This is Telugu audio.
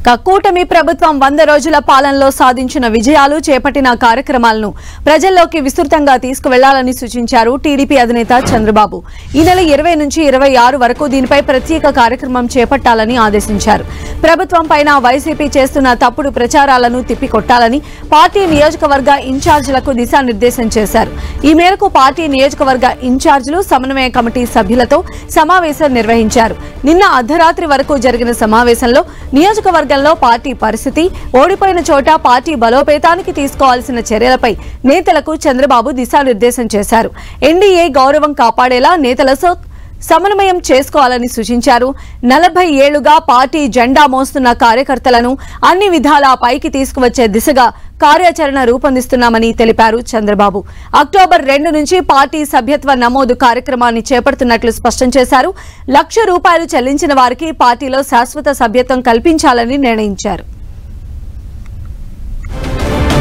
కూటమి ప్రభుత్వం 100 రోజుల పాలనలో సాధించిన విజయాలు చేపట్టిన కార్యక్రమాలను ప్రజల్లోకి విస్తృతంగా తీసుకువెళ్లాలని సూచించారు టీడీపీ అధినేత చంద్రబాబు. ఈ నెల 20 నుంచి 26 వరకు దీనిపై ప్రత్యేక కార్యక్రమం చేపట్టాలని ఆదేశించారు. ప్రభుత్వం పైన వైసీపీ చేస్తున్న తప్పుడు ప్రచారాలను తిప్పికొట్టాలని పార్టీ నియోజకవర్గ ఇన్ఛార్జీలకు దిశానిర్దేశం చేశారు. ఈ మేరకు పార్టీ నియోజకవర్గ ఇన్ఛార్జీలు సమన్వయ కమిటీ సభ్యులతో సమావేశం నిర్వహించారు. నిన్న అర్ధరాత్రి వరకు జరిగిన సమావేశంలో నియోజకవర్గంలో పార్టీ పరిస్థితి, ఓడిపోయిన చోట పార్టీ బలోపేతానికి తీసుకోవాల్సిన చర్యలపై నేతలకు చంద్రబాబు దిశానిర్దేశం చేశారు. ఎన్డీఏ గౌరవం కాపాడేలా నేతలతో సమన్వయం చేసుకోవాలని సూచించారు. 40 ఏళ్లుగా పార్టీ జెండా మోస్తున్న కార్యకర్తలను అన్ని విధాలా పైకి తీసుకువచ్చే దిశగా కార్యాచరణ రూపొందిస్తున్నామని తెలిపారు చంద్రబాబు. అక్టోబర్ 2 నుంచి పార్టీ సభ్యత్వ నమోదు కార్యక్రమాన్ని చేపడుతున్నట్లు స్పష్టం చేశారు. ₹1,00,000 చెల్లించిన వారికి పార్టీలో శాశ్వత సభ్యత్వం కల్పించాలని నిర్ణయించారు.